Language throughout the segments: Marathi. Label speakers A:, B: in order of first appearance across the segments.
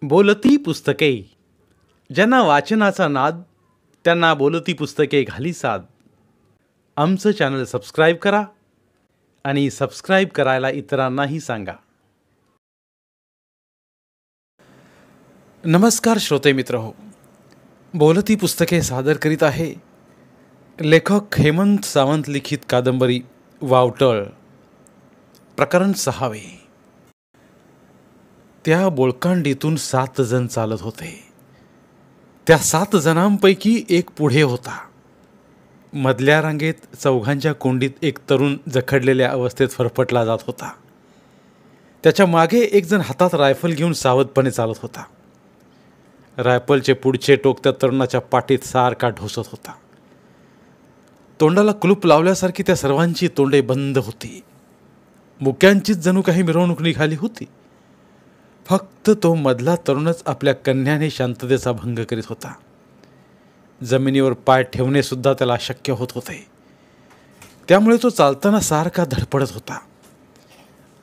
A: बोलती पुस्तके. ज्यांना वाचनाचा नाद त्यांना बोलती पुस्तके घाली साद. आमचं चॅनल सबस्क्राईब करा आणि सबस्क्राईब करायला इतरांनाही सांगा. नमस्कार श्रोते मित्र हो, बोलती पुस्तके सादर करीत आहे लेखक हेमंत सावंत लिखित कादंबरी वावटळ, प्रकरण 6. त्या बोळकांडीतून 7 जण चालत होते. त्या 7 जणांपैकी एक पुढे होता. मधल्या रांगेत चौघांच्या कोंडीत एक तरुण जखडलेल्या अवस्थेत फरफटला जात होता. त्याच्या मागे एक जण हातात रायफल घेऊन सावधपणे चालत होता. रायफलचे पुढचे टोक त्या तरुणाच्या पाठीत सारखा ढोसत होता. तोंडाला कुलूप लावल्यासारखी त्या सर्वांची तोंडे बंद होती. मुक्यांचीच जणू काही मिरवणूक निघाली होती. फक्त तो मधला तरुणच आपल्या कन्याने शांततेचा भंग करीत होता. जमिनीवर पाय ठेवणे सुद्धा त्याला अशक्य होत होते. त्यामुळे तो चालताना सारखा धडपडत होता.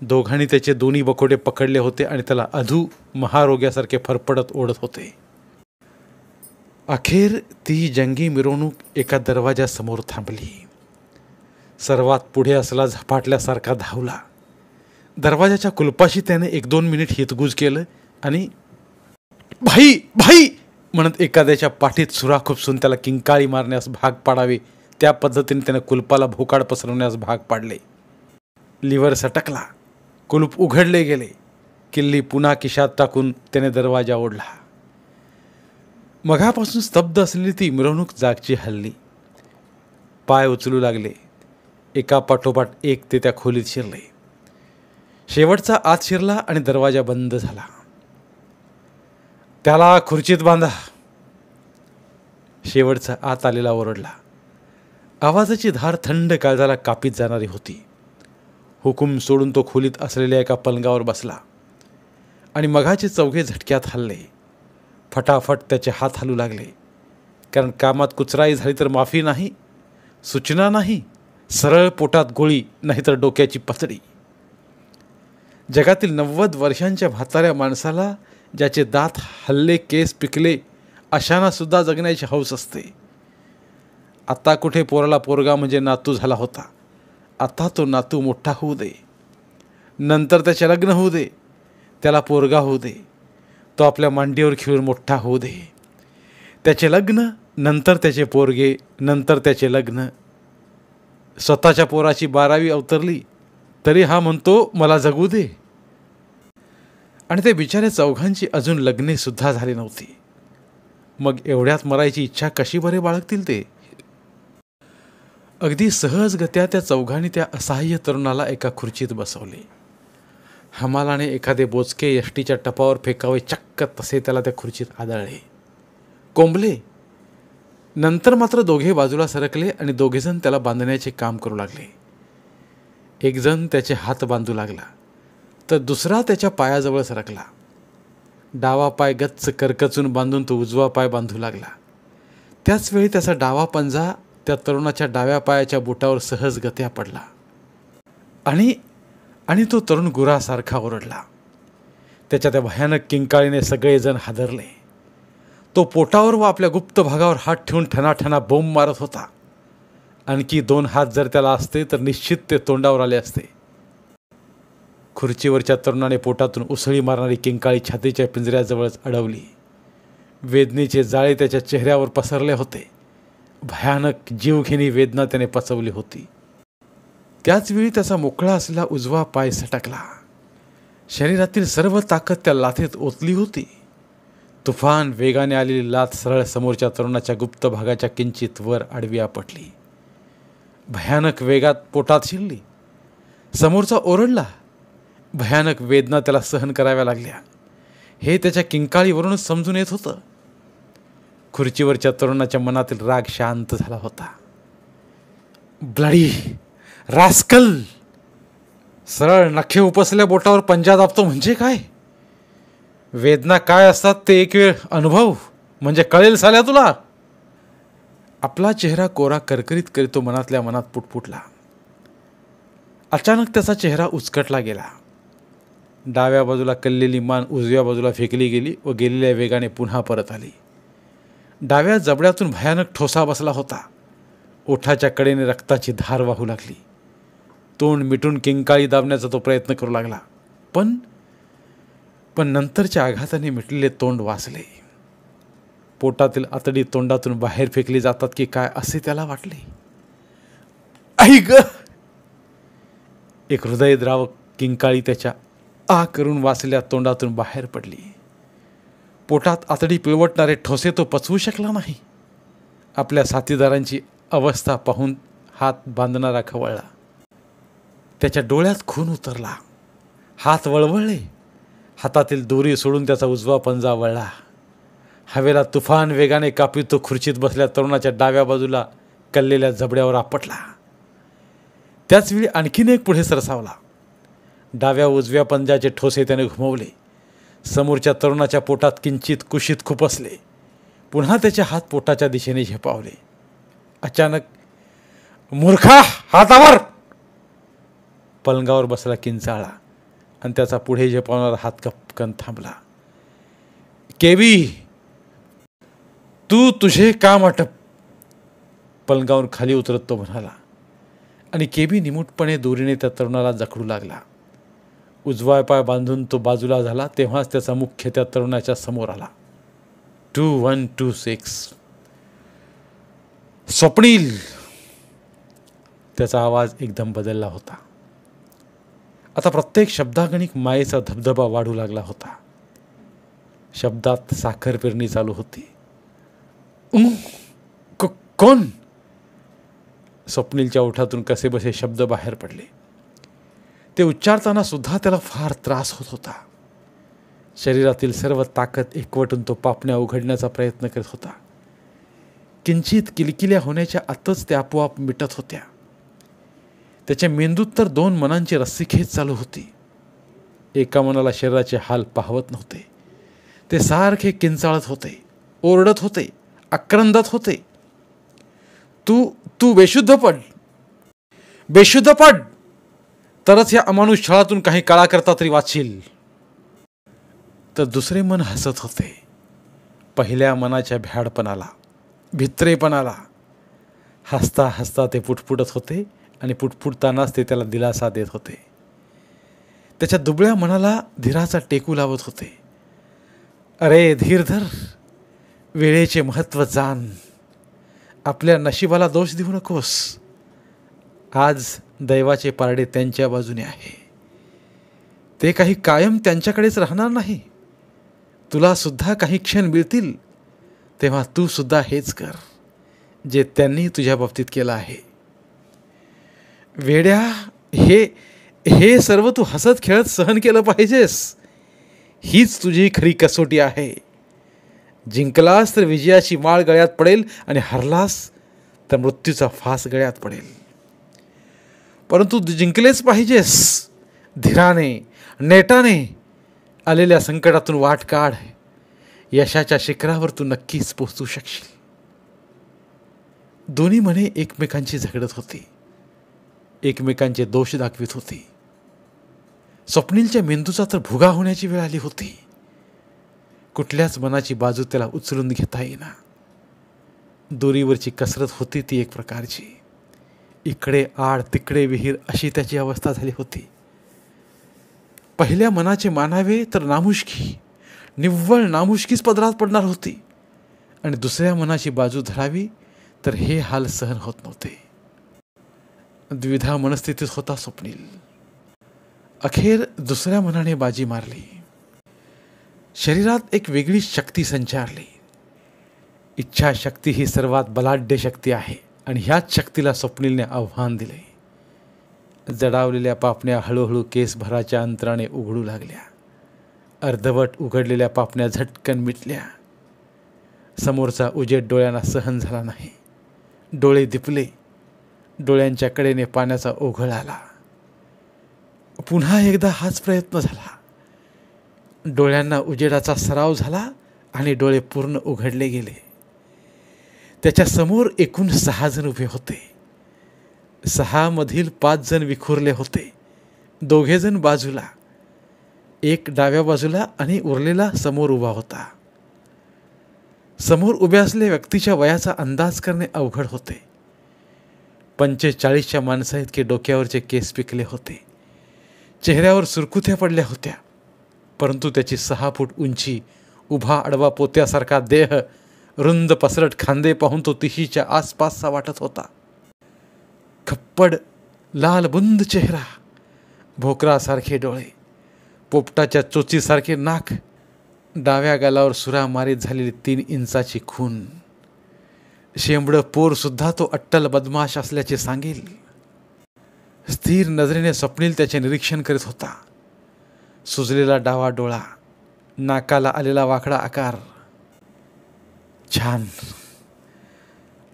A: दोघांनी त्याचे दोन्ही बकोडे पकडले होते आणि त्याला अधू महारोग्यासारखे फरफडत ओढत होते. अखेर ती जंगी मिरवणूक एका दरवाजासमोर थांबली. सर्वात पुढे असला झपाटल्यासारखा धावला. दरवाजाच्या कुलपाशी त्याने 1-2 मिनिट हितगुज केलं आणि भाई भाई म्हणत एखाद्याच्या पाठीत सुरा खुपसून त्याला किंकाळी मारण्यास भाग पाडावे त्या पद्धतीने त्याने कुलपाला भोकाड पसरवण्यास भाग पाडले. लिव्हर सटकला. कुलूप उघडले गेले. किल्ली पुन्हा खिशात टाकून त्याने दरवाजा ओढला. मघापासून स्तब्ध असलेली ती मिरवणूक जागची हलली. पाय उचलू लागले. एका पाठोपाठ एक ते त्या खोलीत शिरले. शेवटचा आत शिरला आणि दरवाजा बंद झाला. त्याला खुर्चीत बांधा, शेवटचा आत आलेला ओरडला. आवाजाची धार थंड काळजाला कापीत जाणारी होती. हुकूम सोडून तो खोलीत असलेल्या एका पलंगावर बसला आणि मघाचे चौघे झटक्यात हलले. फटाफट त्याचे हात हलू लागले. कारण कामात कुचराई झाली तर माफी नाही, सूचना नाही, सरळ पोटात गोळी, नाहीतर डोक्याची पचडी. जगातील 90 वर्षांच्या म्हाताऱ्या माणसाला ज्याचे दात हल्ले, केस पिकले, अशांना सुद्धा जगण्याची हौस असते. आता कुठे पोराला पोरगा म्हणजे नातू झाला होता. आता तो नातू मोठा होऊ दे, नंतर त्याचे लग्न होऊ दे, त्याला पोरगा होऊ दे, तो आपल्या मांडीवर खेळून मोठा होऊ दे. त्याचे लग्न, नंतर त्याचे पोरगे, नंतर त्याचे लग्न. स्वतःच्या पोराची 12वी अवतरली तरी हा म्हणतो मला जगू दे. आणि ते बिचारे चौघांची अजून लग्ने सुद्धा झाली नव्हती. मग एवढ्यात मरायची इच्छा कशी बरे बाळगतील ते? अगदी सहजगत्या त्या चौघांनी त्या असहाय्य तरुणाला एका खुर्चीत बसवले. हमालाने एखादे बोचके यष्टीच्या टपावर फेकावे चक्क तसे त्याला त्या खुर्चीत आदळले, कोंबले. नंतर मात्र दोघे बाजूला सरकले आणि दोघेजण त्याला बांधण्याचे काम करू लागले. एक जण त्याचे हात बांधू लागला तर दुसरा त्याच्या पायाजवळ सरकला. डावा पाय गच्च करकचून बांधून तो उजवा पाय बांधू लागला. त्याचवेळी त्याचा डावा पंजा त्या तरुणाच्या डाव्या पायाच्या बोटावर सहजगत्या पडला आणि तो तरुण गुरासारखा ओरडला. त्याच्या त्या भयानक किंकाळीने सगळेजण हादरले. तो पोटावर व आपल्या गुप्त भागावर हात ठेवून ठणाठणा बोंब मारत होता. आणखी 2 हात जर त्याला असते तर निश्चित ते तोंडावर आले असते. खुर्चीवरच्या तरुणाने पोटातून उसळी मारणारी किंकाळी छातीच्या पिंजऱ्याजवळच अडवली. वेदनेचे जाळे त्याच्या चेहऱ्यावर पसरले होते. भयानक जीवघेणी वेदना त्याने पचवली होती. त्याचवेळी त्याचा मोकळा असलेला उजवा पाय सटकला. शरीरातील सर्व ताकद त्या लाथेत ओतली होती. तुफान वेगाने आलेली लाथ सरळ समोरच्या तरुणाच्या गुप्त भागाच्या किंचित वर आडवी आपटली. भयानक वेगात पोटात शिरली. समोरचा ओरडला. भयानक वेदना त्याला सहन कराव्या लागल्या. हे त्याच्या किंकाळीवरूनच समजून येत होतं. खुर्चीवरच्या तरुणाच्या मनातील राग शांत झाला होता. ब्लडी रास्कल, सरळ नखे उपसल्या बोटावर पंजा दाबतो म्हणजे काय? वेदना काय असतात ते एक वेळ अनुभव म्हणजे कळेल साल्या तुला. आपला चेहरा कोरा करकरीत करीत तो मनातल्या मनात पुटपुटला. अचानक त्याचा चेहरा उचकटला गेला. डाव्या बाजूला कललेली मान उजव्या बाजूला फेकली गेली व गेलेल्या वेगाने पुन्हा परत आली. डाव्या जबड्यातून भयानक ठोसा बसला होता. ओठाच्या कडेने रक्ताची धार वाहू लागली. तोंड मिटून किंकाळी दाबण्याचा तो प्रयत्न करू लागला. पण नंतरच्या आघाताने मिटलेले तोंड वाचले. पोटातील आतडी तोंडातून बाहेर फेकली जातात की काय असे त्याला वाटले. आई ग! एक हृदयद्रावक किंकाळी त्याच्या आ करून वाचलेल्या तोंडातून बाहेर पडली. पोटात आतडी पिळवटणारे ठोसे तो पचवू शकला नाही. आपल्या साथीदारांची अवस्था पाहून हात बांधणारा खवळला. त्याच्या डोळ्यात खून उतरला. हात वळवळले. हातातील दोरी सोडून त्याचा उजवा पंजा वळला. हवेला तुफान वेगाने कापी तो खुर्चीत बसल्या तरुणाच्या डाव्या बाजूला कललेल्या जबड्यावर आपटला. त्याचवेळी आणखीन एक पुढे सरसावला. डाव्या उजव्या पंजाचे ठोसे त्याने घुमवले. समोरच्या तरुणाच्या पोटात किंचित कुशीत खुपसले. पुन्हा त्याचे हात पोटाच्या दिशेने झेपावले. अचानक मूर्खा, हातावर! पलंगावर बसला किंचाळला आणि त्याचा पुढे झेपावणारा हात कपकन थांबला. केवी, तू तुझे काम आटप, पलंगावर खाली उतरत तो म्हणाला. आणि केबी निमूटपणे दोरीने त्या तरुणाला जखडू लागला. उजवा पाय बांधून तो बाजूला झाला तेव्हाच त्याचा मुख्य त्या तरुणाच्या समोर आला. 2126. स्वप्नील! त्याचा आवाज एकदम बदलला होता. आता प्रत्येक शब्दागणिक मायेचा धबधबा वाढू लागला होता. शब्दात साखर पेरणी चालू होती. कोण? स्वप्नीलच्या ओठातून कसेबसे शब्द बाहेर पडले. ते उच्चारताना सुद्धा त्याला फार त्रास होत होता. शरीरातील सर्व ताकद एकवटून तो पापण्या उघडण्याचा प्रयत्न करत होता. किंचित किलकिल्या होण्याच्या आतच त्या आपोआप मिटत होत्या. त्याच्या मेंदूत तर दोन मनांची रस्सीखेच चालू होती. एका मनाला शरीराचे हाल पाहवत नव्हते. ते सारखे किंचाळत होते, ओरडत होते, आक्रंदत होते. तू बेशुद्ध पड, बेशुद्ध पड, तरच या अमानुष छळातून काही काळाकरता तरी वाचशील. तर दुसरे मन हसत होते. पहिल्या मनाच्या भ्याडपणाला, भित्रेपणाला. हसता हसता ते पुटपुटत होते आणि पुटपुटतानाच ते त्याला दिलासा देत होते. त्याच्या दुबळ्या मनाला धीराचा टेकू लावत होते. अरे धीर धर, वेळेचे महत्त्व जाण, आपल्या नशिबाला दोष देऊ नकोस. आज दैवाचे पारडे त्यांच्या बाजूने आहे. ते काही कायम त्यांच्याकडेच राहणार नाही. तुला सुद्धा काही क्षण मिळतील तेव्हा तू सुद्धा हेच कर जे त्यांनी तुझ्या बाबतीत केलं आहे. वेड्या, हे सर्व तू हसत खेळत सहन केलं पाहिजेस. हीच तुझी खरी कसोटी आहे. जिंकलास तर विजयाची माळ गळ्यात पडेल आणि हरलास तर मृत्यूचा फास गळ्यात पडेल. परंतु जिंकलेच पाहिजेस. धीराने, नेटाने आलेल्या संकटातून वाट काढ. यशाच्या शिखरावर तू नक्कीच पोहोचू शकशील. दोन्ही मने एकमेकांची झगडत होती, एकमेकांचे दोष दाखवित होती. स्वप्नीलच्या मेंदूचा तर भुगा होण्याची वेळ आली होती. कुठल्याच मनाची बाजू त्याला उचलून घेता येईना. दोरीवरची कसरत होती ती एक प्रकारची. इकडे आड तिकडे विहीर अशी त्याची अवस्था झाली होती. पहिल्या मनाचे मानावे तर नामुष्की, निव्वळ नामुष्कीच पदरात पडणार होती. आणि दुसऱ्या मनाची बाजू धरावी तर हे हाल सहन होत नव्हते. द्विधा मनस्थितीत होता स्वप्नील. अखेर दुसऱ्या मनाने बाजी मारली. शरीरात एक वेगळी शक्ती संचारली. इच्छाशक्ती ही सर्वात बलाढ्य शक्ती आहे आणि ह्याच शक्तीला स्वप्नीलने आव्हान दिले. जडावलेल्या पापण्या हळूहळू केसभराच्या अंतराने उघडू लागल्या. अर्धवट उघडलेल्या पापण्या झटकन मिटल्या. समोरचा उजेड डोळ्यांना सहन झाला नाही. डोळे दिपले. डोळ्यांच्या कडेने पाण्याचा ओघळ आला. पुन्हा एकदा हाच प्रयत्न झाला. डोळ्यांना उजेडाचा सराव झाला आणि डोळे पूर्ण उघडले गेले. त्याच्या समोर एकूण 6 जण उभे होते. 6 मधील 5 जण विखुरले होते. 2 जण बाजूला. एक डाव्या बाजूला आणि उरलेला समोर उभा होता. समोर उभ्या असलेल्या व्यक्तीच्या वयाचा अंदाज करणे अवघड होते. 45च्या माणसा इतके डोक्यावरचे केस पिकले होते. चेहऱ्यावर सुरकुत्या पडल्या होत्या. परंतु त्याची 6 फूट उंची, उभा आडवा पोत्यासारखा देह, रुंद पसरट खांदे पाहून तो 30च्या आसपासचा वाटत होता. खप्पड लाल बुंद चेहरा, भोकरासारखे डोळे, पोपटाच्या चोचीसारखे नाक, डाव्या गालावर सुरामारीत झालेली 3 इंचाची खून. शेंबडं पोरसुद्धा तो अट्टल बदमाश असल्याचे सांगेल. स्थिर नजरेने स्वप्नील त्याचे निरीक्षण करीत होता. सुजलेला डावा डोळा, नाकाला आलेला वाकडा आकार. छान.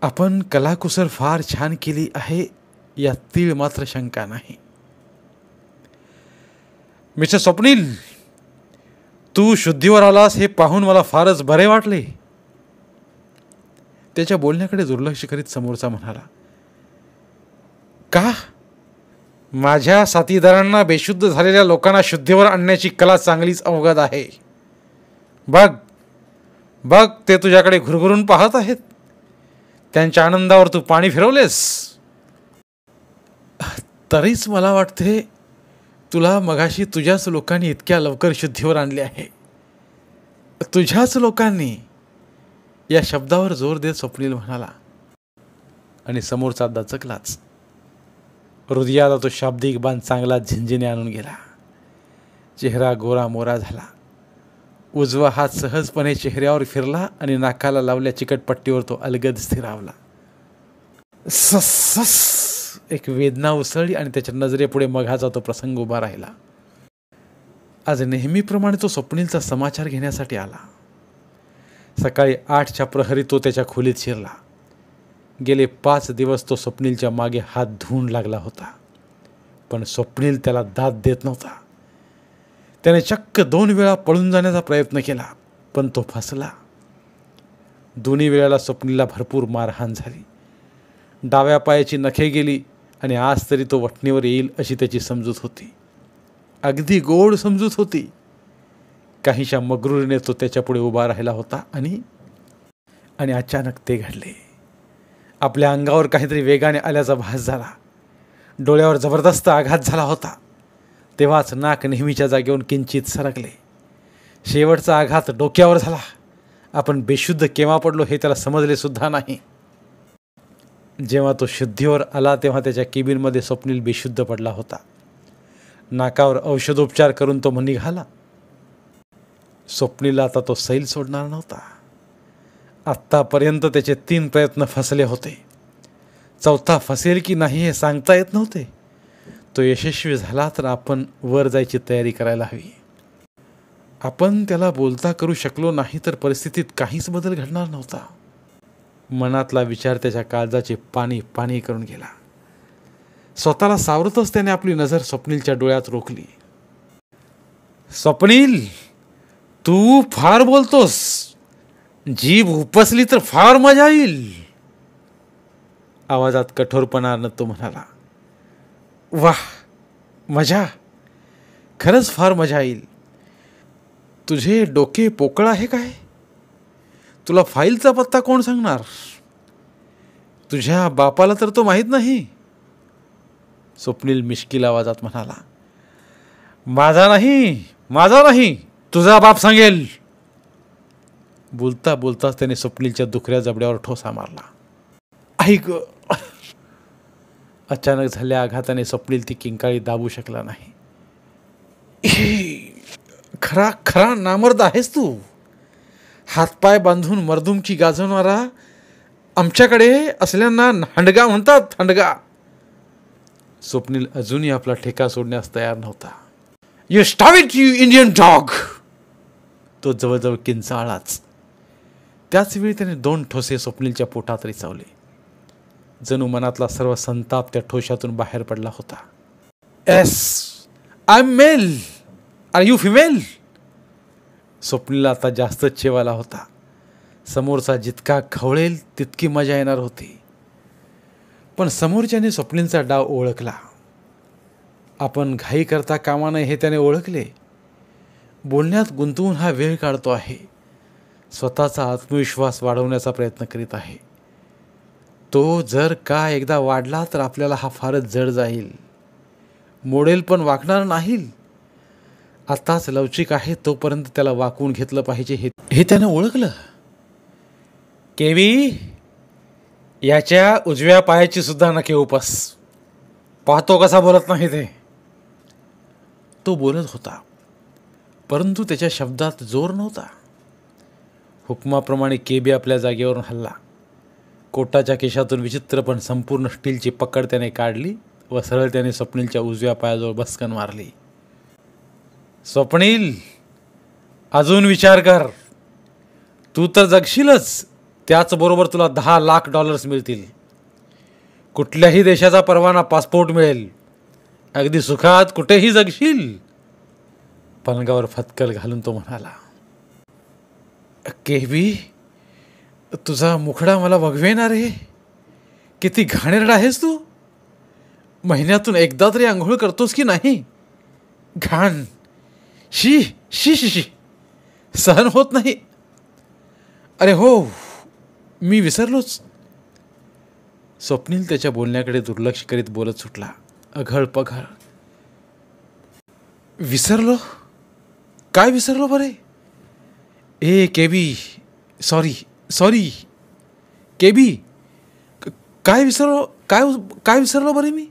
A: आपण कलाकुसर फार छान केली आहे यात तीळ मात्र शंका नाही. मिस्टर स्वप्नील, तू शुद्धीवर आलास हे पाहून मला फारच बरे वाटले. त्याच्या बोलण्याकडे दुर्लक्ष करीत समोरचा म्हणाला. का? माझ्या साथीदारांना बेशुद्ध झालेल्या लोकांना शुद्धीवर आणण्याची कला चांगलीच अवघड आहे. बघ बघ, ते तुझ्याकडे घुरघुरून पाहत आहेत. त्यांच्या आनंदावर तू पाणी फिरवलेस. तरीच मला वाटते तुला मगाशी तुझ्याच लोकांनी इतक्या लवकर शुद्धीवर आणले आहे. तुझ्याच लोकांनी. या शब्दावर जोर देत स्वप्नील म्हणाला आणि समोरचा दचकलाच. हृदयाला तो शाब्दिक बाण चांगला झिंझिने आणून गेला. चेहरा गोरा मोरा झाला. उजवा हात सहजपणे चेहऱ्यावर फिरला आणि नाकाला लावल्या चिकटपट्टीवर तो अलगद स्थिरावला. सस एक वेदना उसळली आणि त्याच्या नजरेपुढे मघाचा तो प्रसंग उभा राहिला. आज नेहमीप्रमाणे तो स्वप्नीलचा समाचार घेण्यासाठी आला. सकाळी 8च्या प्रहरी तो त्याच्या खोलीत शिरला. गेले 5 दिवस तो स्वप्नीलच्या मागे हात धुवून लागला होता, पण स्वप्नील त्याला दाद देत नव्हता. त्याने चक्क 2 वेळा पळून जाण्याचा प्रयत्न केला, पण तो फसला. दोन्ही वेळेला स्वप्नीलला भरपूर मारहाण झाली. डाव्या पायाची नखे गेली आणि आज तरी तो वठणीवर येईल अशी त्याची समजूत होती. अगदी गोड समजूत होती. काहीशा मगरुरीने तो त्याच्यापुढे उभा राहिला होता आणि अचानक ते घडले. आपल्या अंगावर काहीतरी वेगाने आल्याचा भास झाला. डोळ्यावर जबरदस्त आघात झाला होता. तेव्हाच नाक नेहमीच्या जागेवरून किंचित सरकले. शेवटचा आघात डोक्यावर झाला. आपण बेशुद्ध केव्हा पडलो हे त्याला समजले सुद्धा नाही. जेव्हा तो शुद्धीवर आला तेव्हा त्याच्या केबिनमध्ये स्वप्नील बेशुद्ध पडला होता. नाकावर औषधोपचार करून तो निघाला. स्वप्नीलला आता तो सैल सोडणार नव्हता. आत्तापर्यंत त्याचे 3 प्रयत्न फसले होते. 4था फसेल की नाही हे सांगता येत नव्हते. तो यशस्वी झाला तर आपण वर जायची तयारी करायला हवी. आपण त्याला बोलता करू शकलो नाही तर परिस्थितीत काहीच बदल घडणार नव्हता. मनातला विचार त्याच्या काळजाचे पाणी पाणी करून गेला. स्वतःला सावरतच त्याने आपली नजर स्वप्नीलच्या डोळ्यात रोखली. स्वप्नील, तू फार बोलतोस. जीभ उपसली तर फार मजा येईल. आवाजात कठोरपणानं तो म्हणाला. वाह, मजा. खरंच फार मजा येईल. तुझे डोके पोकळ आहे काय? तुला फाईलचा पत्ता कोण सांगणार? तुझ्या बापाला तर तो माहीत नाही. स्वप्नील मिश्किल आवाजात म्हणाला. माझा नाही, तुझा बाप सांगेल. बोलता बोलताच त्याने स्वप्नीलच्या दुखऱ्या जबड्यावर ठोसा मारला. ऐक. अचानक झालेल्या आघाताने स्वप्नील ती किंकाळी दाबू शकला नाही. खरा खरा नामर्द आहेस तू. हातपाय बांधून मर्दुमकी गाजवणारा. आमच्याकडे असल्यांना हंडगा म्हणतात, हंडगा. स्वप्नील अजूनही आपला ठेका सोडण्यास तयार नव्हता. You stop it, you Indian dog. तो जवळजवळ किंचाळलाच. त्याच वेळी त्याने 2 ठोसे स्वप्नीलच्या पोटात रिचावले. जणू मनातला सर्व संताप त्या ठोशातून बाहेर पडला होता. Yes, I am male. Are you female? स्वप्नीलला आता जास्तच चेव आला होता. समोरचा जितका खवळेल तितकी मजा येणार होती. पण समोरच्याने स्वप्नीलचा डाव ओळखला. आपण घाई करता कामा नये हे त्याने ओळखले. बोलण्यात गुंतवून हा वेळ काढतो आहे. स्वतःचा आत्मविश्वास वाढवण्याचा प्रयत्न करीत आहे. तो जर का एकदा वाढला तर आपल्याला हा फारच जड जाईल. मोडेल पण वाकणार नाही. आताच लवचिक आहे तोपर्यंत त्याला वाकवून घेतलं पाहिजे हे त्यानं ओळखलं. केवी, याच्या उजव्या पायाची सुद्धा नखे उपस. पाहतो कसा बोलत नाही ते. तो बोलत होता, परंतु त्याच्या शब्दात जोर नव्हता. हुकमाप्रमाणे केबी आपल्या जागेवरून हलला. कोटाच्या केशातून विचित्र पण संपूर्ण स्टीलची पकड त्याने काढली व सरळ त्याने स्वप्नीलच्या उजव्या पायाजवळ बसकन मारली. स्वप्नील, अजून विचार कर. तू तर जगशीलच, त्याचबरोबर तुला $10,00,000 मिळतील. कुठल्याही देशाचा परवाना, पासपोर्ट मिळेल. अगदी सुखात कुठेही जगशील. पलंगावर फतकल घालून तो म्हणाला, केबी, तुझा मुखडा मला वगवेना रे. किती घाणेरडा आहेस तू. महिन्यातून एकदा तरी आंघोळ करतोस की नाही? घाण. शी शी शी शी, सहन होत नाही. अरे हो, मी विसरलोच. स्वप्नील त्याच्या बोलण्याकडे दुर्लक्ष करीत बोलत सुटला, अघळ पघळ. विसरलो? काय विसरलो बरे? ए केबी, सॉरी सॉरी केबी, काय विसरलो? काय विसरलो बरे मी?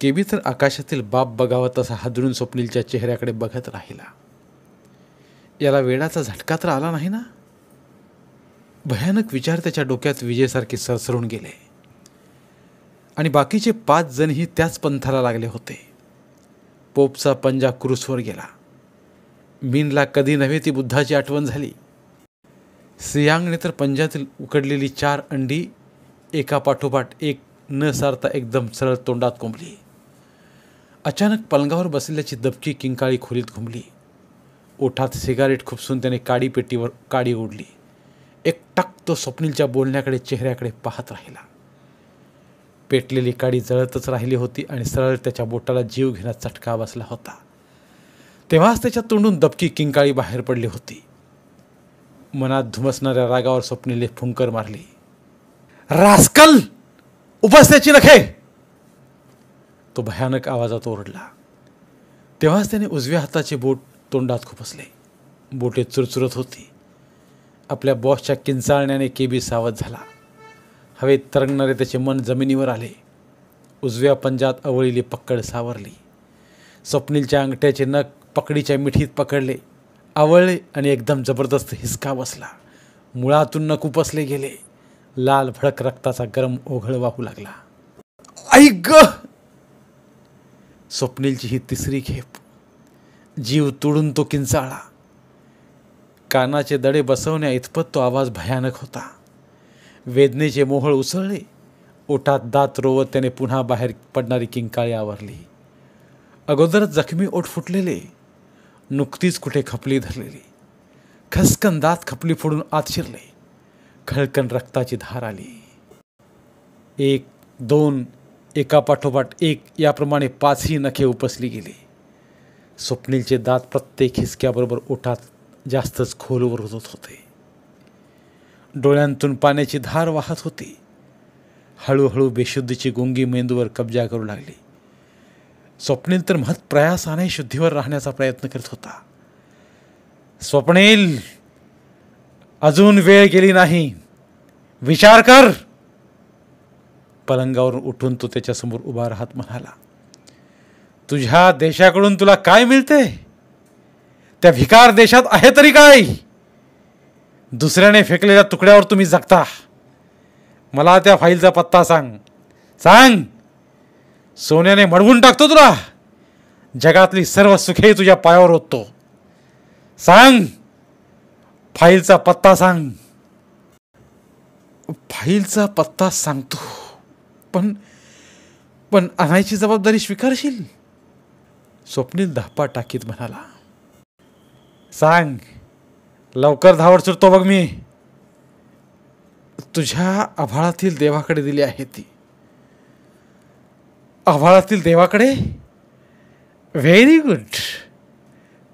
A: केबी तर आकाशातील बाप बघावं तसा हादरून स्वप्नीलच्या चेहऱ्याकडे बघत राहिला. याला वेडाचा झटका तर आला नाही ना? भयानक विचार त्याच्या डोक्यात विजेसारखे सरसरून गेले. आणि बाकीचे 5 जणही त्याच पंथाला लागले होते. पोपचा पंजा क्रूसवर गेला. मीनला कधी नव्हे ती बुद्धाची आठवण झाली. सियांगने तर पंजातील उकडलेली 4 अंडी एकापाठोपाठ एक न सारता एकदम सरळ तोंडात कोंबली. अचानक पलंगावर बसल्याची दबकी किंकाळी खोलीत घुमली. ओठात सिगारेट खुपसून त्याने काडी पेटीवर काडी ओढली. एकटाक तो स्वप्नीलच्या बोलण्याकडे, चेहऱ्याकडे पाहत राहिला. पेटलेली काडी जळतच राहिली होती आणि सरळ त्याच्या बोटाला जीव घेण्याचा चटका बसला होता. तेव्हाच त्याच्या तोंडून दबकी किंकाळी बाहेर पडली होती. मनात धुमसणाऱ्या रागावर स्वप्नीलने फुंकर मारली, रास्कल, उपस त्याची नखे. तो भयानक आवाजात ओरडला. तेव्हाच त्याने उजव्या हाताचे बोट तोंडात खुपसले. बोटे चुरचुरत होती. आपल्या बॉसच्या किंचाळण्याने केबी सावध झाला. हवेत तरंगणारे त्याचे मन जमिनीवर आले. उजव्या पंजात अवळीली पक्कड सावरली. स्वप्नीलच्या अंगठ्याचे नख पकडीच्या मिठीत पकडले, आवळले आणि एकदम जबरदस्त हिसका बसला. मुळातून नख उपसले गेले. लाल भडक रक्ताचा गरम ओघळ वाहू लागला. आई ग! स्वप्नीलची ही तिसरी खेप. जीव तोडून तो किंचाळला. कानाचे दडे बसवण्या इतपत तो आवाज भयानक होता. वेदनेचे मोहळ उसळले. ओठात दात रोवत त्याने पुन्हा बाहेर पडणारी किंकाळी आवरली. अगोदरच जखमी ओठ फुटलेले, नुकतीच कुठे खपली धरलेली. खसकन दात खपली फोडून आत शिरले. खळकन रक्ताची धार आली. 1, 2, एकापाठोपाठ एक याप्रमाणे 5ही नखे उपसली गेली. स्वप्नीलचे दात प्रत्येक हिसक्याबरोबर ओठात जास्तच खोलवर रुजत होते. डोळ्यांतून पाण्याची धार वाहत होती. हळूहळू बेशुद्धीची गुंगी मेंदूवर कब्जा करू लागली. स्वप्नील तर महत् प्रयासाने शुद्धीवर राहण्याचा प्रयत्न करत होता. स्वप्नील, अजून वेळ गेली नाही. विचार कर. पलंगावरून उठून तो त्याच्यासमोर उभा राहत म्हणाला, तुझ्या देशाकडून तुला काय मिळते? त्या भिकार देशात आहे तरी काय? दुसऱ्याने फेकलेल्या तुकड्यावर तुम्ही जगता. मला त्या फाईलचा पत्ता सांग. सांग. सोन्याने मडवून टाकतो तुला. जगातली सर्व सुखे तुझ्या पायावर ओततो. सांग. फाईलचा पत्ता सांग. फाईलचा पत्ता सांगतो, पण आणायची जबाबदारी स्वीकारशील? स्वप्नील धापा टाकीत म्हणाला. सांग. लवकर धावड सुटतो बघ मी. तुझ्या आभाळातील देवाकडे दिली आहे ती. आभाळातील देवाकडे? Very good.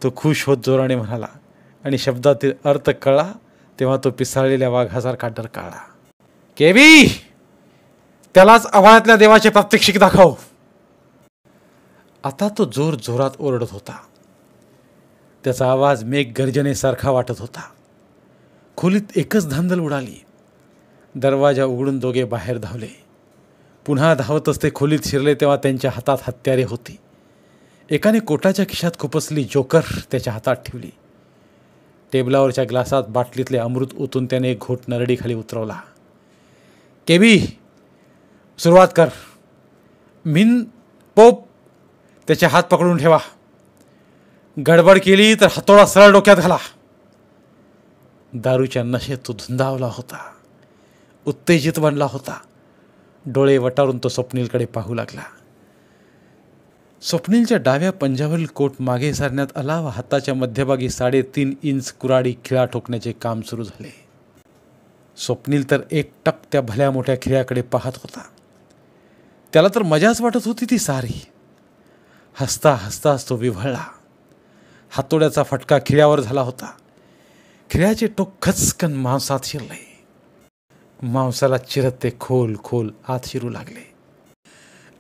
A: तो खुश होत जोराने म्हणाला आणि शब्दातील अर्थ कळला तेव्हा तो पिसाळलेल्या वाघासारखा डरकाळला. केबी, त्यालाच आभाळातल्या देवाचे प्रात्यक्षिक दाखव. आता तो जोर जोरात ओरडत होता. त्याचा आवाज मेघगर्जनेसारखा वाटत होता. खोलीत एकच धांदल उडाली. दरवाजा उघडून दोघे बाहेर धावले. पुन्हा धावतच ते खोलीत शिरले तेव्हा त्यांच्या हातात हत्यारे होती. एकाने कोटाच्या खिशात खुपसली जोकर त्याच्या हातात ठेवली. टेबलावरच्या ग्लासात बाटलीतले अमृत ओतून त्याने एक घोट नरडीखाली उतरवला. केबी, सुरुवात कर. मिन पोप, त्याचे हात पकडून ठेवा. गडबड केली तर हातोडा सरळ डोक्यात घाला. दारूच्या नशेत तो धुंदावला होता. उत्तेजित बनला होता. डोळे वटारून तो स्वप्नीलकडे पाहू लागला. स्वप्नीलच्या डाव्या पंजावरील कोट मागे सारण्यात आला व हाताच्या मध्यभागी 3.5 इंच कुऱ्हाडी खिळा ठोकण्याचे काम सुरू झाले. स्वप्नील तर एकटक त्या भल्या मोठ्या खिळ्याकडे पाहत होता. त्याला तर मजाच वाटत होती ती सारी. हसता हसताच तो विव्हळला. हातोड्याचा फटका खिळ्यावर झाला होता. खिळ्याचे टोक खचकन मांसात शिरले. मांसाला चिरत ते खोल खोल आत शिरू लागले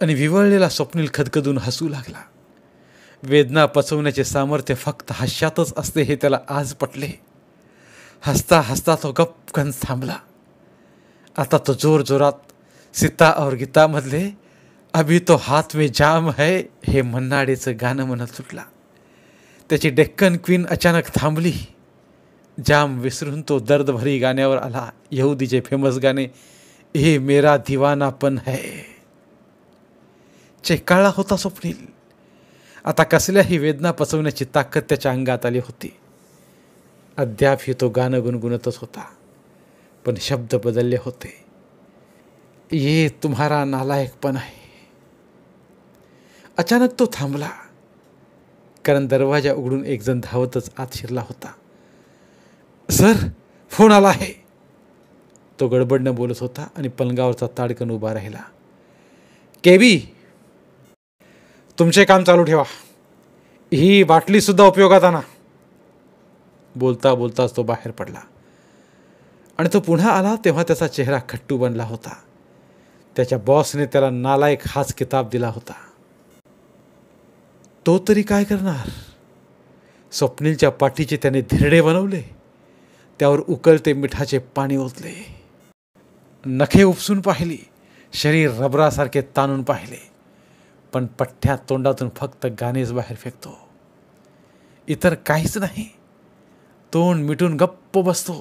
A: आणि विव्हळलेला स्वप्नील खदखदून हसू लागला. वेदना पचवण्याचे सामर्थ्य फक्त हास्यातच असते हे त्याला आज पटले. हसता हसता तो गपकन थांबला. आता तो जोर जोरात सीता और गीता मधले अभी तो हात में जाम है हे मन्नाडेचं गाणं म्हणत सुटला. त्याची डेक्कन क्वीन अचानक थांबली. जाम विसरून तो दर्दभरी गाण्यावर आला. यहुदीचे फेमस गाणे हे मेरा दिवानापन है. चेकाळला होता स्वप्नील. आता कसल्याही वेदना पचवण्याची ताकद त्याच्या अंगात आली होती. अद्यापही तो गाणं गुणगुणतच होता, पण शब्द बदलले होते. ये तुम्हारा नालायकपण आहे. अचानक तो थांबला, कारण दरवाजा उघडून एक जण धावतच आत शिरला होता. सर, फोन आला आहे. तो गडबडनं बोलत होता आणि पलंगावरचा ताडकन उभा राहिला. केबी, तुमचे काम चालू ठेवा. ही बाटली सुद्धा उपयोगात आणा. बोलता बोलताच तो बाहेर पडला आणि तो पुन्हा आला तेव्हा त्याचा चेहरा खट्टू बनला होता. त्याच्या बॉसने त्याला नालायक हाच किताब दिला होता. तो तरी काय करणार? स्वप्नीलच्या पाठीचे त्याने धिरडे बनवले. त्यावर उकळते मिठाचे पाणी ओतले. नखे उपसून पाहिली. शरीर रबरासारखे ताणून पाहिले. पण पठ्ठ्या तोंडातून फक्त गाणेच बाहेर फेकतो. इतर काहीच नाही. तोंड मिटून गप्प बसतो.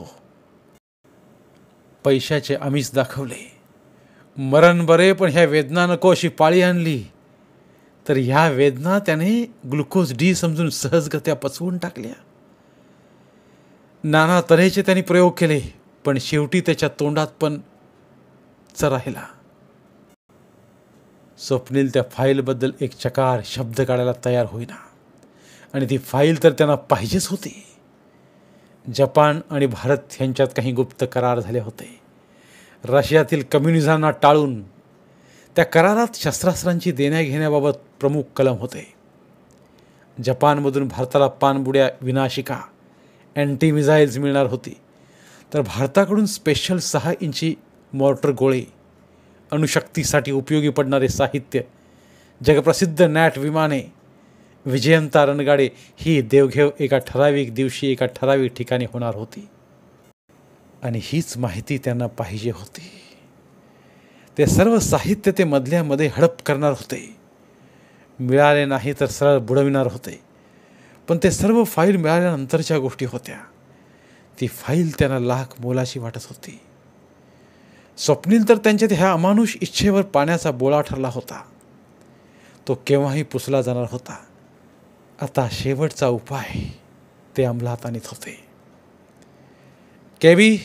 A: पैशाचे आमिष दाखवले. मरण बरे, पण ह्या वेदना नको अशी पाळी आणली तर ह्या वेदना त्याने ग्लुकोज डी समजून सहजगत्या पचवून टाकल्या. नाना तऱ्हेचे त्यांनी प्रयोग केले, पण शेवटी त्याच्या तोंडात पण राहिला. स्वप्नील त्या फाईलबद्दल एक चकार शब्द काढायला तयार होईना आणि ती फाईल तर त्यांना पाहिजेच होती. जपान आणि भारत यांच्यात काही गुप्त करार झाले होते. रशियातील कम्युनिझांना टाळून त्या करारात शस्त्रास्त्रांची देण्याघेण्याबाबत प्रमुख कलम होते. जपानमधून भारताला पाणबुड्या, विनाशिका, अँटी मिसाईल्स मिळणार होती, तर भारताकडून स्पेशल 6 इंची मॉर्टर गोळे, अणुशक्तीसाठी उपयोगी पडणारे साहित्य, जगप्रसिद्ध नॅट विमाने, विजयंता रणगाडे ही देवघेव एका ठराविक दिवशी एका ठराविक ठिकाणी होणार होती. आणि हीच माहिती त्यांना पाहिजे होती. ते सर्व साहित्य ते मधल्यामध्ये हडप करणार होते. मिळाले नाही तर सरळ बुडविणार होते. पण ते सर्व फाईल मिळाल्यानंतरच्या गोष्टी होत्या. ती फाईल त्यांना लाख मोलाची वाटत होती. स्वप्नील तर त्यांच्यात ह्या अमानुष इच्छेवर पाण्याचा बोळा ठरला होता. तो केव्हाही पुसला जाणार होता. आता शेवटचा उपाय ते अंमलात आणत होते. केबी,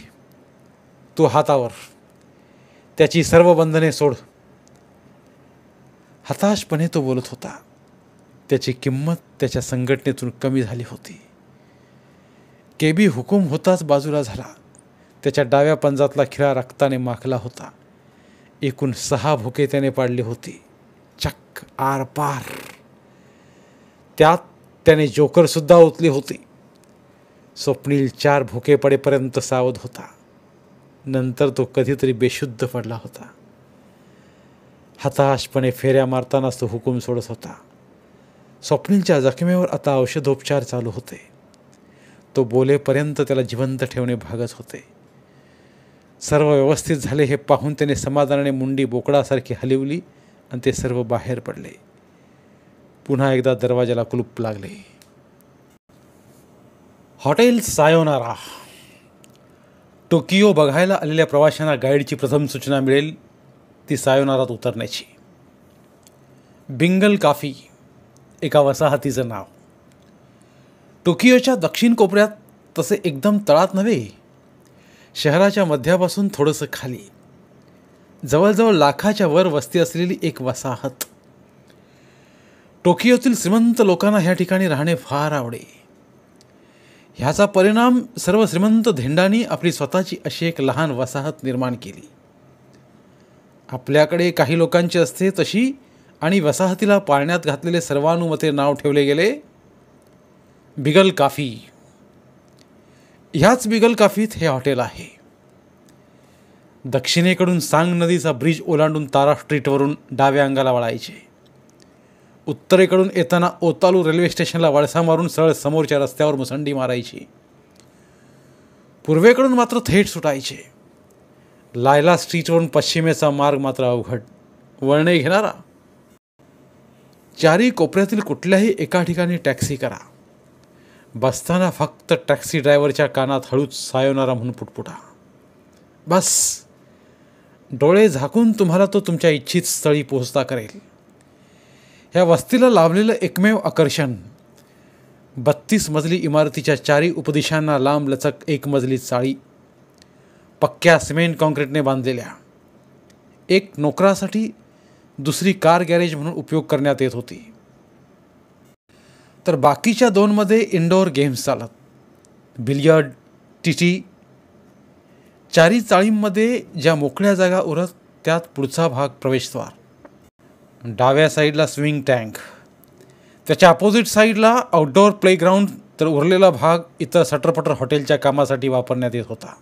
A: तू हातावर. त्याची सर्व बंधने सोड. हताशपणे तो बोलत होता. त्याची किंमत त्याच्या संघटनेतून कमी झाली होती. केबी हुकूम होताच बाजूला झाला. त्याच्या डाव्या पंजातला खिळा रक्ताने माखला होता. एकूण 6 भुके त्याने पाडली होती, चक्क आरपार. त्यात त्याने जोकरसुद्धा ओतली होती. स्वप्नील 4 भोके पडेपर्यंत सावध होता. नंतर तो कधीतरी बेशुद्ध पडला होता. हताशपणे फेऱ्या मारतानाच तो हुकूम सोडत होता. स्वप्नीलच्या जखमेवर आता औषधोपचार चालू होते. तो बोलेपर्यंत त्याला जिवंत ठेवणे भागच होते. सर्व व्यवस्थित झाले हे पाहून त्याने समाधानाने मुंडी बोकडासारखी हलवली आणि ते सर्व बाहेर पडले. पुन्हा एकदा दरवाजाला कुलूप लागले. Hotel sayonara. टोकियो बघायला आलेल्या प्रवाशांना गाईडची प्रथम सूचना मिळेल ती सायोनारात उतरण्याची. बिंगल काफी एका वसाहतीचं नाव. टोकियोच्या दक्षिण कोपऱ्यात, तसे एकदम तळात नव्हे, शहराच्या मध्यापासून थोडंसं खाली, जवळजवळ लाखाच्या वर वस्ती असलेली एक वसाहत. टोकियोतील श्रीमंत लोकांना ह्या ठिकाणी राहणे फार आवडे. ह्याचा परिणाम सर्व श्रीमंत धेंडांनी आपली स्वतःची अशी एक लहान वसाहत निर्माण केली. आपल्याकडे काही लोकांची असते तशी, आणि वसाहतीला पाळण्यात घातलेले सर्वानुमते नाव ठेवले गेले बिगल काफी. ह्याच बिगल काफीत हे हॉटेल आहे. दक्षिणेकडून सांग नदीचा ब्रिज ओलांडून तारा स्ट्रीटवरून डाव्या अंगाला वळायचे. उत्तरेकडून येताना ओतालू रेल्वे स्टेशनला वळसा मारून सरळ समोरच्या रस्त्यावर मुसंडी मारायची. पूर्वेकडून मात्र थेट सुटायचे. लायला स्ट्रीटवरून पश्चिमेचा मार्ग मात्र अवघड, वळणे घेणारा. चारी कोपऱ्यातील कुठल्याही एका ठिकाणी टॅक्सी करा. बसताना फक्त टॅक्सी ड्रायव्हरच्या कानात हळूच सायोनारा म्हणून पुटपुटा. बस. डोळे झाकून तुम्हाला तो तुमच्या इच्छित स्थळी पोहोचता करेल. ह्या वस्तीला लाभलेलं एकमेव आकर्षण 32 मजली इमारतीच्या चारी उपदिशांना लांब लचक 1 मजली चाळी, पक्क्या सिमेंट कॉन्क्रीटने बांधलेल्या. एक नोकरासाठी, दुसरी कार गॅरेज म्हणून उपयोग करण्यात येत होती. तर बाकीच्या 2 मध्ये इंडोर गेम्स चालत, बिलियर्ड, टिटी. चारी चाळींमध्ये ज्या मोकळ्या जागा उरत त्यात पुढचा भाग प्रवेशद्वार. डाव्या साईडला स्विंग टँक, त्याच्या अपोजिट साईडला आउटडोअर प्लेग्राऊंड, तर उरलेला भाग इतर सटरपटर हॉटेलच्या कामासाठी वापरण्यात येत होता.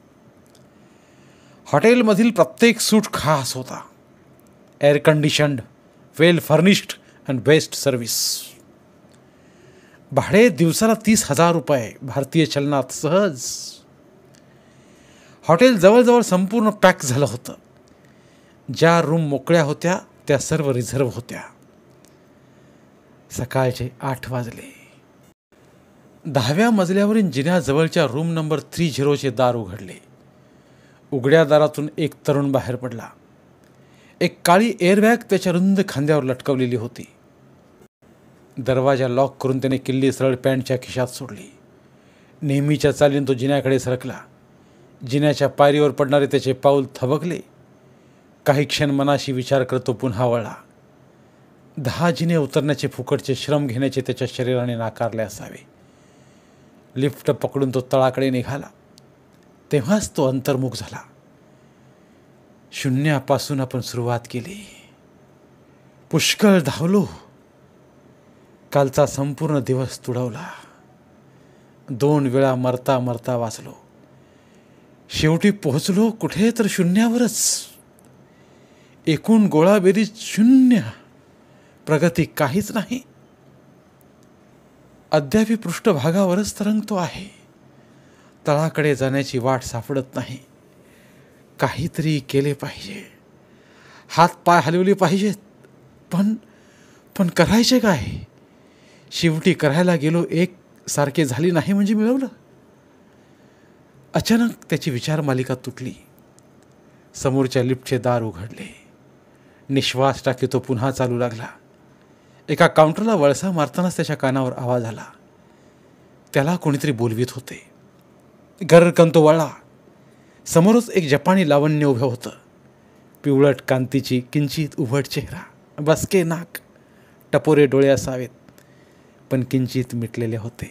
A: हॉटेलमधील प्रत्येक सूट खास होता. Air conditioned, well furnished and best service. भाडे दिवसाला 30,000 रुपये भारतीय चलनात सहज. हॉटेल जवळजवळ संपूर्ण पॅक झालं होतं. ज्या रूम मोकळ्या होत्या त्या सर्व रिझर्व होत्या. सकाळचे 8 वाजले. 10व्या मजल्यावरील जिन्याजवळच्या रूम नंबर 30चे दार उघडले. उघड्या दारातून एक तरुण बाहेर पडला. एक काळी एअरबॅग त्याच्या रुंद खांद्यावर लटकवलेली होती. दरवाजा लॉक करून त्याने किल्ली सरळ पॅन्टच्या खिशात सोडली. नेहमीच्या चालीने तो जिन्याकडे सरकला. जिन्याच्या पायरीवर पडणारे त्याचे पाऊल थबकले. काही क्षण मनाशी विचार करतो पुन्हा वळला. 10 जिने उतरण्याचे फुकटचे श्रम घेण्याचे त्याच्या शरीराने नाकारले असावे. लिफ्ट पकडून तो तळाकडे निघाला. तेव्हाच तो अंतर्मुख झाला. शून्यापासून आपण सुरुवात केली. पुष्कळ धावलो. कालचा संपूर्ण दिवस तुडवला. 2 वेळा मरता मरता वाचलो. शेवटी पोहोचलो कुठे तर शून्यावरच. एकूण गोळाबेरीज 0. प्रगती काहीच नाही. अद्यापी पृष्ठभागावरच तरंगतो आहे. तळाकडे जाण्याची वाट सापडत नाही. काहीतरी केले पाहिजे. हात पाय हलवले पाहिजेत. पण करायचे काय? शेवटी करायला गेलो, एक सारखे झाली नाही म्हणजे मिळवलं. अचानक त्याची विचारमालिका तुटली. समोरच्या लिफ्टचे दार उघडले. निश्वास टाकी तो पुन्हा चालू लागला. एका काउंटरला वळसा मारतानाच त्याच्या कानावर आवाज आला. त्याला कोणीतरी बोलवीत होते. गर्रकन तो वळला. समोरच एक जपानी लावण्य उभं होतं. पिवळट कांतीची, किंचित उभट चेहरा, बसके नाक, टपोरे डोळे असावेत, पण किंचित मिटलेले होते.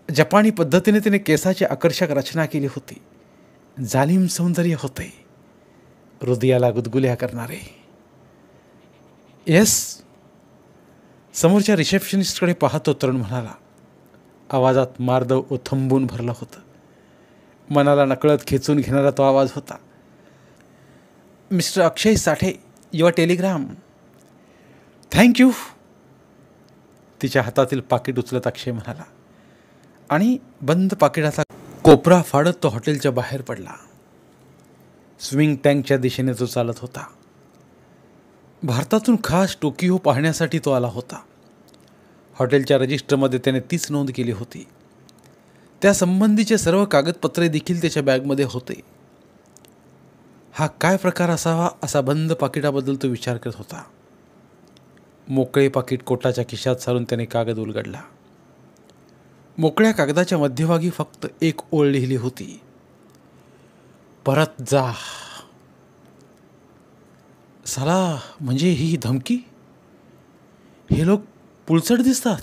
A: जपानी पद्धतीने तिने केसाची आकर्षक रचना केली होती. जालिम सौंदर्य होते, हृदयाला गुदगुल्या करणारे. येस, समोरच्या रिसेप्शनिस्टकडे पाहत तो तरुण म्हणाला. आवाजात मार्दव ओथंबून भरलं होतं. मनाला नकळत खेचून घेणारा तो आवाज होता. Mister Akshay Sathe, your Telegram. Thank you. तिच्या हातातील पाकिट उचलत अक्षय म्हणाला आणि बंद पाकिटाचा कोपरा फाडत तो हॉटेलच्या बाहेर पडला. स्विमिंग टँकच्या दिशेने तो चालत होता. भारतातून खास टोकियो पाहण्यासाठी तो आला होता. हॉटेलच्या रजिस्टरमध्ये त्याने तीच नोंद केली होती. त्या संबंधीचे सर्व कागदपत्रे देखील त्याच्या बॅगमध्ये होते. हा काय प्रकार असावा असा बंद पाकिटाबद्दल तो विचार करत होता. मोकळे पाकिट कोटाच्या खिशात सारून त्याने कागद उलगडला. मोकळ्या कागदाच्या मध्यभागी फक्त एक ओळ लिहिली होती. परत जा. साला, म्हणजे ही धमकी? हे लोक पुळचट दिसतात.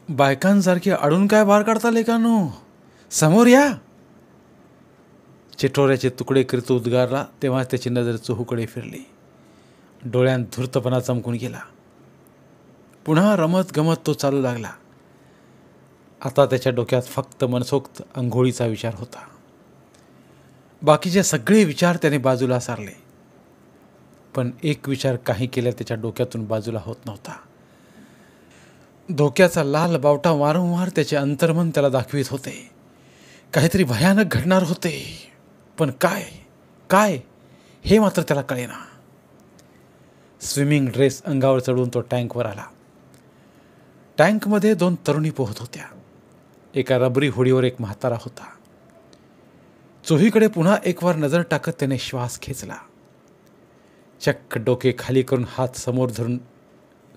A: बायकांसारखे अडून काय बार काढता लेकांनो? समोर या. चिठोऱ्याचे तुकडे करीत उद्गारला तेव्हा त्याची नजर चहूकडे फिरली. डोळ्यांत धूर्तपणा चमकून गेला. पुन्हा रमत गमत तो चालू लागला. आता त्याच्या डोक्यात फक्त मनसोक्त अंघोळीचा विचार होता. बाकीचे सगळे विचार त्याने बाजूला सारले. पण एक विचार काही केल्या त्याच्या डोक्यातून बाजूला होत नव्हता. धोक्याचा लाल बावटा वारंवार त्याचे अंतर्मन त्याला दाखवित होते. काहीतरी भयानक घडणार होते. पण काय काय हे मात्र त्याला कळेना. स्विमिंग ड्रेस अंगावर चढवून तो टँकवर आला. टँकमध्ये 2 तरुणी पोहत होत्या. एका रबरी होडीवर एक म्हातारा होता. चोहीकडे पुन्हा एकवार नजर टाकत त्याने श्वास खेचला. चक्क डोके खाली करून हात समोर धरून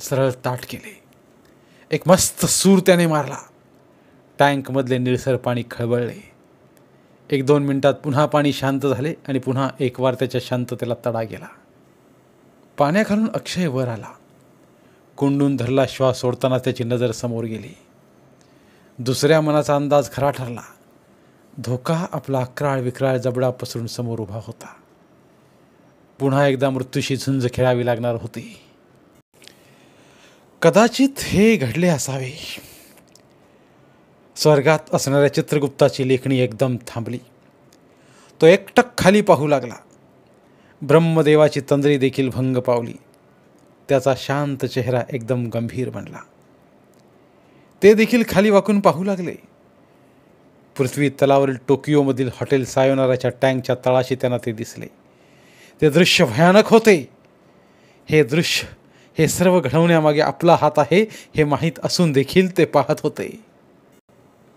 A: सरळ ताठ केले. एक मस्त सूर त्याने मारला. टँकमधले निळसर पाणी खळबळले. 1-2 मिनिटात पुन्हा पाणी शांत झाले आणि पुन्हा एकवार त्याच्या शांततेला तडा गेला. पाण्याखालून अक्षय वर आला. कोंडून धरला श्वास सोडताना त्याची नजर समोर गेली. दुसऱ्या मनाचा अंदाज खरा ठरला. धोका आपला अक्राळ विक्राळ जबडा पसरून समोर उभा होता. पुन्हा एकदा मृत्यूशी झुंज खेळावी लागणार होती. कदाचित हे घडले असावे. स्वर्गात असणाऱ्या चित्रगुप्ताची लेखणी एकदम थांबली. तो एकटक खाली पाहू लागला. ब्रह्मदेवाची तंद्री देखील भंग पावली. त्याचा शांत चेहरा एकदम गंभीर बनला. ते देखील खाली वाकून पाहू लागले. पृथ्वी तलावरील टोकियोमधील हॉटेल सायोनाराच्या टँकच्या तळाशी त्यांना ते दिसले. ते दृश्य भयानक होते. हे दृश्य, हे सर्व घडवण्यामागे आपला हात आहे हे माहीत असून देखील ते पाहत होते.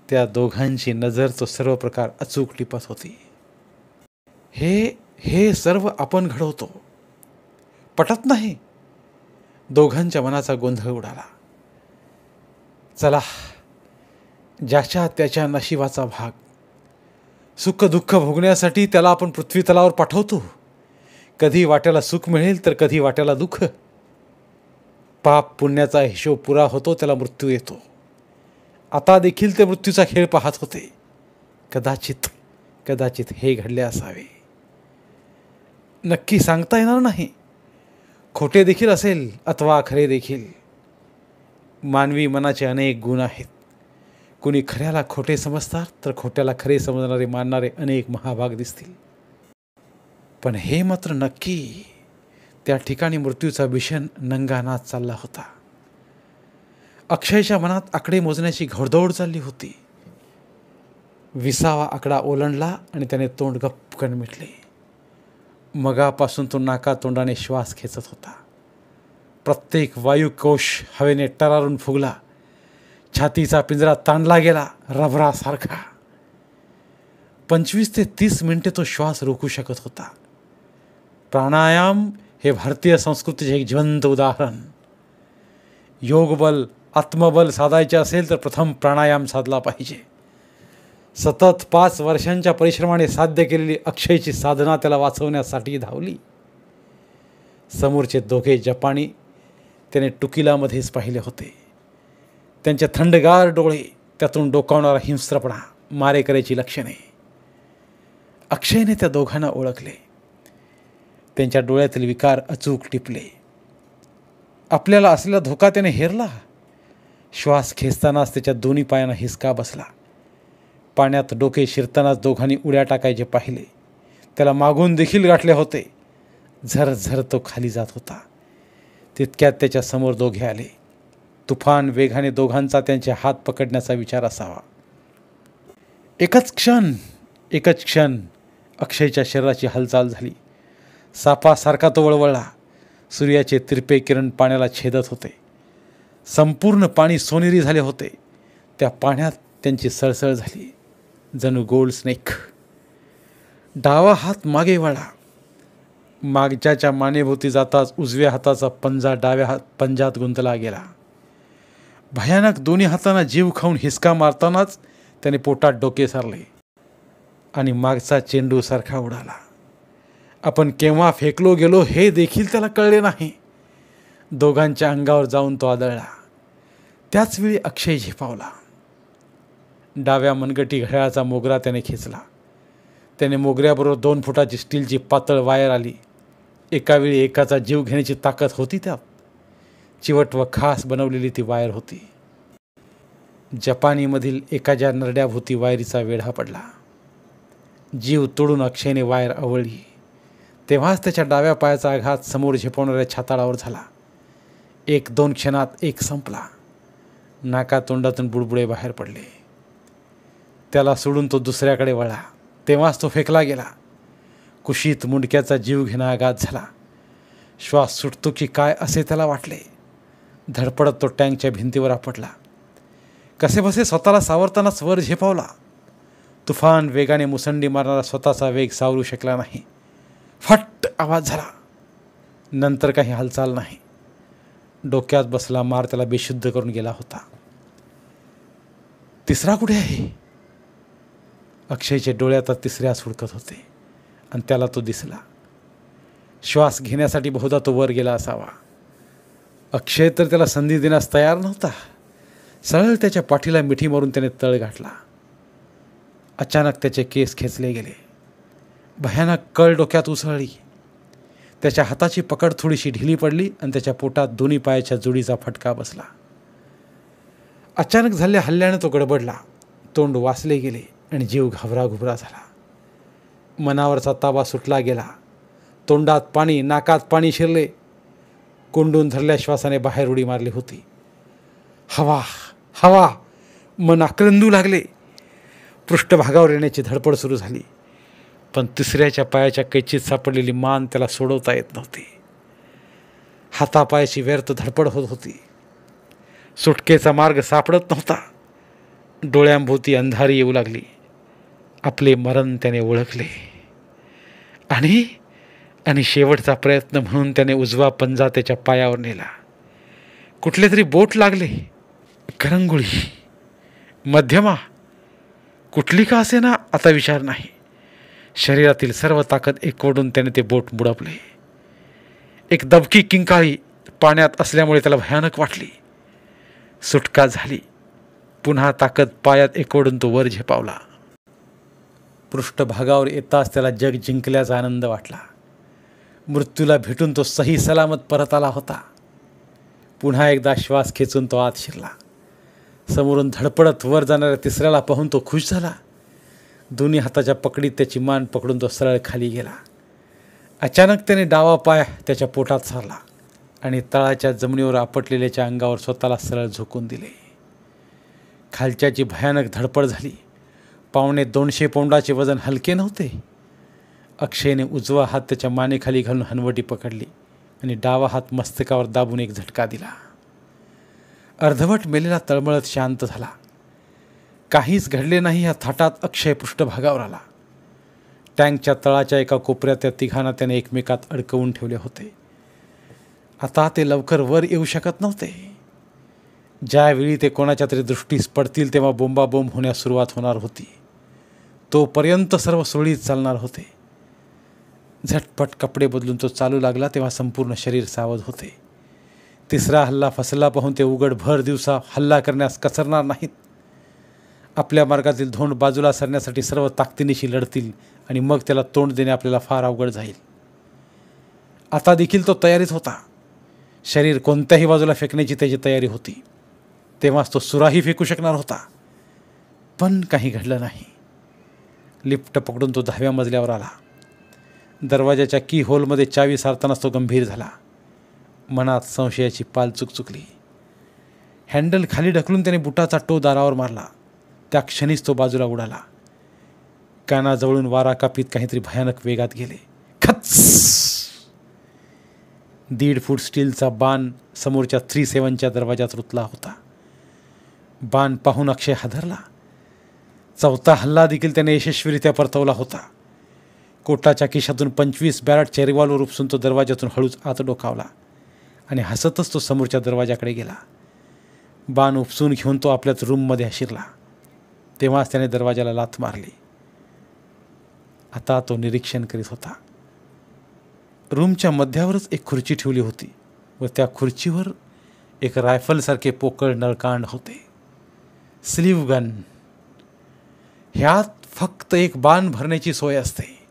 A: त्या दोघांची नजर तो सर्व प्रकार अचूक टिपत होती. हे सर्व आपण घडवतो. पटत नाही. दोघांच्या मनाचा गोंधळ उडाला. चला, ज्याच्या त्याच्या नशिबाचा भाग. सुख दुःख भोगण्यासाठी त्याला आपण पृथ्वी तलावर पाठवतो. कधी वाट्याला सुख मिळेल तर कधी वाट्याला दुःख. पाप पुण्याचा हिशोब पुरा होतो, त्याला मृत्यू येतो. आता देखील ते मृत्यूचा खेळ पाहत होते. कदाचित हे घडले असावे. नक्की सांगता येणार नाही. खोटे देखील असेल अथवा खरे देखील. मानवी मनाचे अनेक गुण आहेत. कुणी खऱ्याला खोटे समजतात तर खोट्याला खरे समजणारे मानणारे अनेक महाभाग दिसतील. पण हे मात्र नक्की, त्या ठिकाणी मृत्यूचा भीषण नंगानाद चालला होता. अक्षयच्या मनात आकडे मोजण्याची घोडदौड चालली होती. 20वा आकडा ओलांडला आणि त्याने तोंड गपकन मिटले. मगापासून तो नाकातोंडाने श्वास खेचत होता. प्रत्येक वायुकोश हवेने टरारून फुगला. छातीचा पिंजरा ताणला गेला रबरासारखा. 25 ते 30 मिनिटे तो श्वास रोखू शकत होता. प्राणायाम हे भारतीय संस्कृतीचे एक जिवंत उदाहरण. योगबल, आत्मबल साधायचे असेल तर प्रथम प्राणायाम साधला पाहिजे. सतत 5 वर्षांच्या परिश्रमाने साध्य केलेली अक्षयची साधना त्याला वाचवण्यासाठी धावली. समोरचे दोघे जपानी त्याने टुकिलामध्येच पाहिले होते. त्यांचे थंडगार डोळे, त्यातून डोकावणारा हिंस्त्रपणा, मारेकऱ्याची लक्षणे. अक्षयने त्या दोघांना ओळखले. त्यांच्या डोळ्यातील विकार अचूक टिपले. आपल्याला असलेला धोका त्याने हेरला. श्वास खेचतानाच त्याच्या दोन्ही पायांना हिसका बसला. पाण्यात डोके शिरतानाच दोघांनी उड्या टाकायचे पाहिले. त्याला मागून देखील गाठले होते. झरझर तो खाली जात होता. तितक्यात त्याच्या समोर दोघे आले. तुफान वेगाने दोघांचा त्यांचे हात पकडण्याचा विचार असावा. एकच क्षण अक्षयच्या शरीराची हालचाल झाली. सापासारखा तो वळवळला. सूर्याचे तिरपे किरण पाण्याला छेदत होते. संपूर्ण पाणी सोनेरी झाले होते. त्या पाण्यात त्यांची सळसळ झाली, जणू गोल्ड स्नेक. डावा हात मागे वळला. मागच्याच्या मानेभोवती जाताच उजव्या हाताचा पंजा डाव्या पंजात गुंतला गेला. भयानक दोन्ही हातांना जीव खाऊन हिसका मारतानाच त्याने पोटात डोके सारले आणि मागचा चेंडू सारखा उडाला. आपण केव्हा फेकलो गेलो हे देखील त्याला कळले नाही. दोघांच्या अंगावर जाऊन तो आदळला. त्याचवेळी अक्षय झेपावला. डाव्या मनगटी घड्याळाचा मोगरा त्याने खेचला. त्याने मोगऱ्याबरोबर 2 फुटाची स्टीलची पातळ वायर आली. एकावेळी एकाचा जीव घेण्याची ताकद होती त्यात. चिवट व खास बनवलेली ती वायर होती. जपानीमधील एकाच्या नरड्याभोवती वायरीचा वेढा पडला. जीव तोडून अक्षयने वायर आवळली. तेव्हाच त्याच्या डाव्या पायाचा आघात समोर झेपवणाऱ्या छाताळावर झाला. 1-2 क्षणात एक संपला. नाकातोंडातून बुडबुडे बाहेर पडले. त्याला सोडून तो दुसऱ्याकडे वळला. तेव्हाच तो फेकला गेला. कुशीत मुंडक्याचा जीव घेणा आघात झाला. श्वास सुटतो की काय असे त्याला वाटले. धडपडत तो टँकच्या भिंतीवर आपटला. कसेबसे स्वतःला सावरतानाच वर झेपावला. तुफान वेगाने मुसंडी मारणारा स्वतःचा वेग सावरू शकला नाही. फट आवाज झाला. नंतर काही हालचाल नाही. डोक्यात बसला मार त्याला बेशुद्ध करून गेला होता. तिसरा कुठे आहे? अक्षयचे डोळे आता तिसऱ्यास हुडकत होते आणि त्याला तो दिसला. श्वास घेण्यासाठी बहुधा तो वर गेला असावा. अक्षय तर त्याला संधी देण्यास तयार नव्हता. सरळ त्याच्या पाठीला मिठी मारून त्याने तळ गाठला. अचानक त्याचे केस खेचले गेले. भयानक कळ डोक्यात उसळली. त्याच्या हाताची पकड थोडीशी ढिली पडली आणि त्याच्या पोटात दोन्ही पायाच्या जोडीचा फटका बसला. अचानक झालेल्या हल्ल्याने तो गडबडला. तोंड वासले गेले आणि जीव घाबराघुबरा झाला. मनावरचा ताबा सुटला गेला. तोंडात पाणी, नाकात पाणी शिरले. कोंडून धरल्या श्वासाने बाहेर उडी मारली होती. हवा हवा मन आक्रंदू लागले. पृष्ठभागावर येण्याची धडपड सुरू झाली. पण तिसऱ्याच्या पायाच्या कैचीत सापडलेली मान त्याला सोडवता येत नव्हती. हातापायाची व्यर्थ धडपड होत होती. सुटकेचा मार्ग सापडत नव्हता. डोळ्यांभोवती अंधारी येऊ लागली. आपले मरण त्याने ओळखले. आणि शेवटचा प्रयत्न म्हणून त्याने उजवा पंजा त्याच्या पायावर नेला. कुठले तरी बोट लागले. करंगुळी, मध्यमा, कुठली का असेना आता विचार नाही. शरीरातील सर्व ताकद एकवटून त्याने ते बोट बुडवले. एक दबकी किंकाळी पाण्यात असल्यामुळे त्याला भयानक वाटली. सुटका झाली. पुन्हा ताकद पायात एकवटून तो वर झेपावला. पृष्ठभागावर येताच त्याला जग जिंकल्याचा आनंद वाटला. मृत्यूला भेटून तो सही सलामत परत आला होता. पुन्हा एकदा श्वास खेचून तो आत शिरला. समोरून धडपडत वर जाणाऱ्या तिसऱ्याला पाहून तो खुश झाला. दोन्ही हाताच्या पकडीत त्याची मान पकडून तो सरळ खाली गेला. अचानक त्याने डावा पाय त्याच्या पोटात सारला आणि तळाच्या जमिनीवर आपटलेल्याच्या अंगावर स्वतःला सरळ झोकून दिले. खालच्याची भयानक धडपड झाली. 250 पौंडाचे वजन हलके नव्हते. अक्षयने उजवा हात त्याच्या मानेखाली घालून हनवटी पकडली आणि डावा हात मस्तकावर दाबून एक झटका दिला. अर्धवट मेलेला तळमळत शांत झाला. काहीच घडले नाही या थाटात अक्षय पृष्ठभागावर आला. टँकच्या तळाच्या एका कोपऱ्यात त्या तिघांना त्याने एकमेकात अडकवून ठेवले होते. आता ते लवकर वर येऊ शकत नव्हते. ज्यावेळी ते कोणाच्या तरी दृष्टीस पडतील तेव्हा बोंबाबोंब होण्यास सुरुवात होणार होती. तोपर्यंत सर्व सुरळीत चालणार होते. झटपट कपडे बदलून तो चालू लागला तेव्हा संपूर्ण शरीर सावध होते. तिसरा हल्ला फसला पाहून ते उघड भर दिवसा हल्ला करण्यास कचरणार नाहीत. आपल्या मार्गातील धोंड बाजूला सरण्यासाठी सर्व ताकदीनिशी लढतील आणि मग त्याला तोंड देणे आपल्याला फार अवघड जाईल. आता देखील तो तयारीत होता. शरीर कोणत्याही बाजूला फेकण्याची त्याची तयारी होती. तेव्हाच तो सुराही फेकू शकणार होता. पण काही घडलं नाही. लिफ्ट पकडून तो 10व्या मजल्यावर आला. दरवाजाच्या की होलमध्ये चावी सारतानाच तो गंभीर झाला. मनात संशयाची पाल चुकचुकली. हँडल खाली ढकलून त्याने बुटाचा टो दारावर मारला. त्या क्षणीच तो बाजूला उडाला. कानाजवळून वारा कापीत काहीतरी भयानक वेगात गेले. खच! 1.5 फूट स्टीलचा बाण समोरच्या 37च्या दरवाजात रुतला होता. बाण पाहून अक्षय हादरला. 4था हल्ला देखील त्याने यशस्वीरित्या परतवला होता. कोटाच्या खिशातून 25 बॅरटचे रिव्हॉल्वर उपसून तो दरवाजातून हळूच आत डोकावला आणि हसतच तो समोरच्या दरवाजाकडे गेला. बाण उपसून घेऊन तो आपल्याच रूममध्ये शिरला. तेव्हाच त्याने दरवाजाला लाथ मारली. आता तो निरीक्षण करीत होता. रूमच्या मध्यावरच एक खुर्ची ठेवली होती व त्या खुर्चीवर एक रायफलसारखे पोकळ नळकांड होते. Slew gun. ह्यात फक्त एक बाण भरण्याची सोय असते.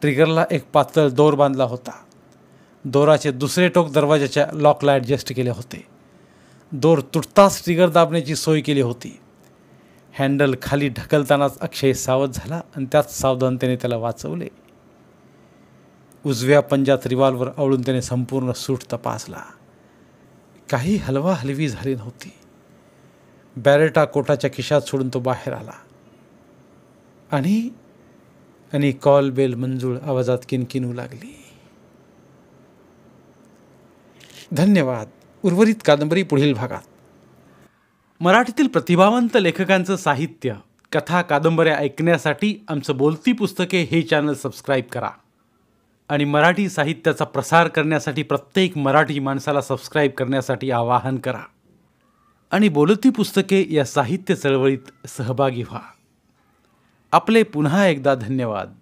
A: ट्रिगरला एक पातळ दोर बांधला होता. दोराचे दुसरे टोक दरवाजाच्या लॉकला ॲडजस्ट केले होते. दोर तुटताच ट्रिगर दाबण्याची सोय केली होती. हँडल खाली ढकलतानाच अक्षय सावध झाला आणि त्याच सावधानतेने त्याला वाचवले. उजव्या पंजात रिव्हॉल्वर आवळून त्याने संपूर्ण सूट तपासला. काही हलवाहलवी झाली नव्हती. बॅरेटा कोटाच्या खिशात सोडून तो बाहेर आला आणि कॉल बेल मंजूळ आवाजात किणकिणू लागली. धन्यवाद. उर्वरित कादंबरी पुढील भागात. मराठीतील प्रतिभावंत लेखकांचं साहित्य, कथा, कादंबऱ्या ऐकण्यासाठी आमचं बोलती पुस्तके हे चॅनल सबस्क्राईब करा आणि मराठी साहित्याचा प्रसार करण्यासाठी प्रत्येक मराठी माणसाला सबस्क्राईब करण्यासाठी आवाहन करा आणि बोलती पुस्तके या साहित्य चळवळीत सहभागी व्हा. आपले पुन्हा एकदा धन्यवाद.